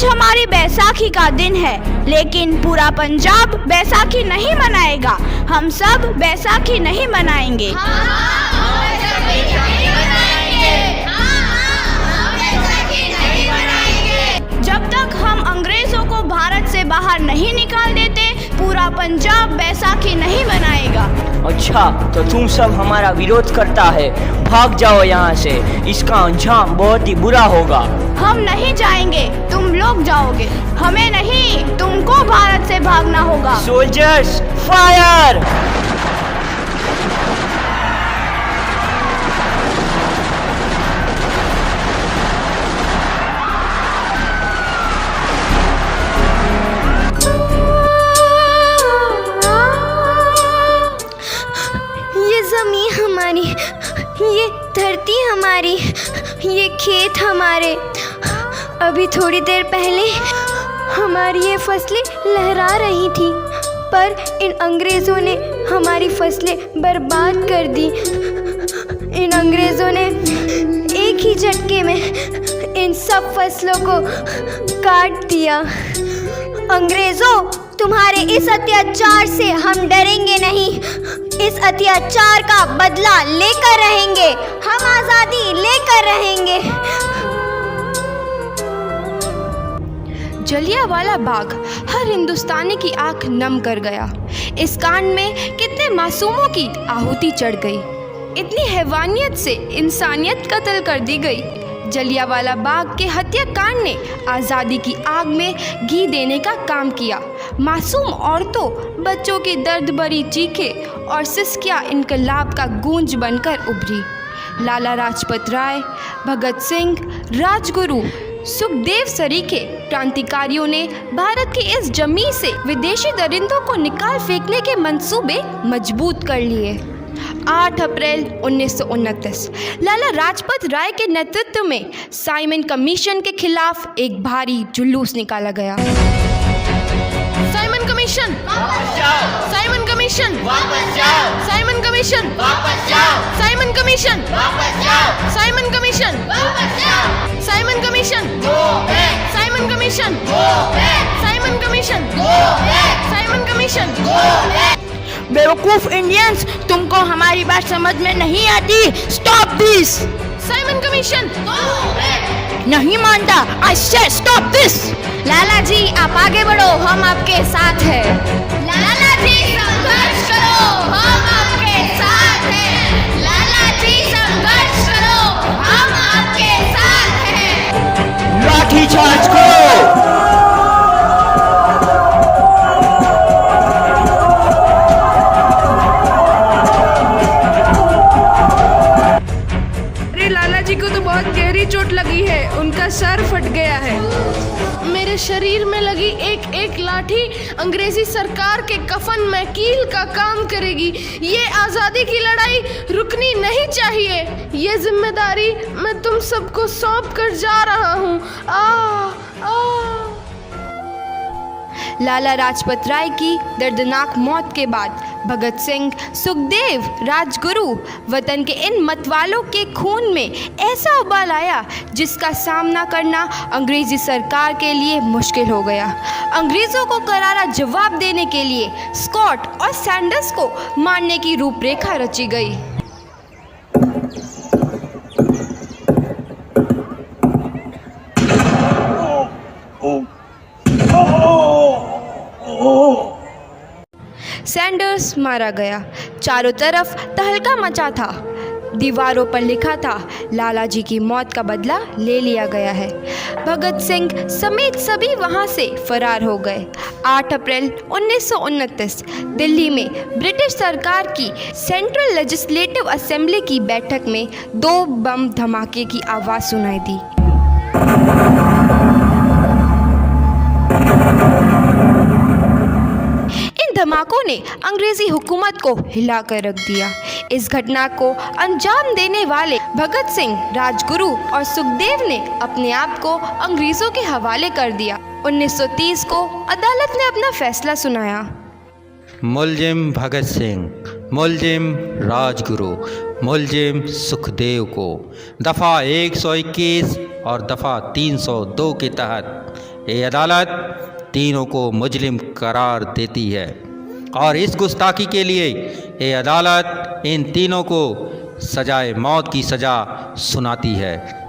आज हमारी बैसाखी का दिन है, लेकिन पूरा पंजाब बैसाखी नहीं मनाएगा। हम सब बैसाखी नहीं मनाएंगे। जब तक हम अंग्रेजों को भारत से बाहर नहीं निकाल देते, पूरा पंजाब बैसाखी नहीं मनाएगा। अच्छा, तो तुम सब हमारा विरोध करता है, भाग जाओ यहाँ से, इसका अंजाम बहुत ही बुरा होगा। हम नहीं जाएंगे, तुम लोग जाओगे। हमें नहीं, तुमको भारत से भागना होगा। Soldiers fire! ज़मीन हमारी, ये धरती हमारी, ये खेत हमारे। अभी थोड़ी देर पहले हमारी ये फसलें लहरा रही थी, पर इन अंग्रेज़ों ने हमारी फसलें बर्बाद कर दी। इन अंग्रेज़ों ने एक ही झटके में इन सब फसलों को काट दिया। अंग्रेज़ों, तुम्हारे इस अत्याचार से हम डरेंगे नहीं। इस अत्याचार का बदला लेकर रहेंगे। हम आज़ादी लेकर रहेंगे। जलियांवाला बाग हर हिंदुस्तानी की आंख नम कर गया। इस कांड में कितने मासूमों की आहुति चढ़ गई, इतनी हैवानियत से इंसानियत कत्ल कर दी गई। जलियांवाला बाग के हत्याकांड ने आज़ादी की आग में घी देने का काम किया। मासूम औरतों, बच्चों की दर्द भरी चीखें और सिसकियाँ इनकलाब का गूंज बनकर उभरी। लाला लाजपत राय, भगत सिंह, राजगुरु, सुखदेव सरीखे क्रांतिकारियों ने भारत की इस जमीन से विदेशी दरिंदों को निकाल फेंकने के मंसूबे मजबूत कर लिए। 8 अप्रैल 1929 लाला लाजपत राय के नेतृत्व में साइमन कमीशन के खिलाफ एक भारी जुलूस निकाला गया। साइमन कमीशन वापस जाओ! साइमन कमीशन वापस जाओ! साइमन कमीशन वापस जाओ! साइमन कमीशन वापस जाओ! साइमन कमीशन वापस जाओ! Simon commission go back! Simon commission go back! Simon commission go back! Simon commission go back! बेवकूफ इंडियंस, तुमको हमारी बात समझ में नहीं आती। Stop this! Simon commission go back! नहीं मानता। आई से स्टॉप दिस! लाला जी, आप आगे बढ़ो, हम आपके साथ हैं। लाला जी, संघर्ष करो, हम आपके साथ हैं। लाला जी, संघर्ष करो, हम आपके साथ हैं। लाठी चार्ज करो! चोट लगी है, उनका सर फट गया है। मेरे शरीर में लगी एक एक लाठी अंग्रेजी सरकार के कफन में कील का काम करेगी। ये आज़ादी की लड़ाई रुकनी नहीं चाहिए। ये जिम्मेदारी मैं तुम सबको सौंप कर जा रहा हूँ। लाला लाजपत राय की दर्दनाक मौत के बाद भगत सिंह, सुखदेव, राजगुरु वतन के इन मतवालों के खून में ऐसा उबाल आया जिसका सामना करना अंग्रेजी सरकार के लिए मुश्किल हो गया। अंग्रेज़ों को करारा जवाब देने के लिए स्कॉट और सैंडर्स को मारने की रूपरेखा रची गई। सैंडर्स मारा गया। चारों तरफ तहलका मचा था। दीवारों पर लिखा था, लाला जी की मौत का बदला ले लिया गया है। भगत सिंह समेत सभी वहां से फरार हो गए। 8 अप्रैल 1929 दिल्ली में ब्रिटिश सरकार की सेंट्रल लेजिस्लेटिव असेंबली की बैठक में 2 बम धमाके की आवाज़ सुनाई दी। धमाकों ने अंग्रेजी हुकूमत को हिलाकर रख दिया। इस घटना को अंजाम देने वाले भगत सिंह, राजगुरु और सुखदेव ने अपने आप को अंग्रेजों के हवाले कर दिया। 1930 को अदालत ने अपना फैसला सुनाया। मुलजिम भगत सिंह, मुलजिम राजगुरु, मुलजिम सुखदेव को दफ़ा 121 और दफ़ा 302 के तहत ये अदालत तीनों को मुजरिम करार देती है और इस गुस्ताखी के लिए ये अदालत इन तीनों को सजाए मौत की सज़ा सुनाती है।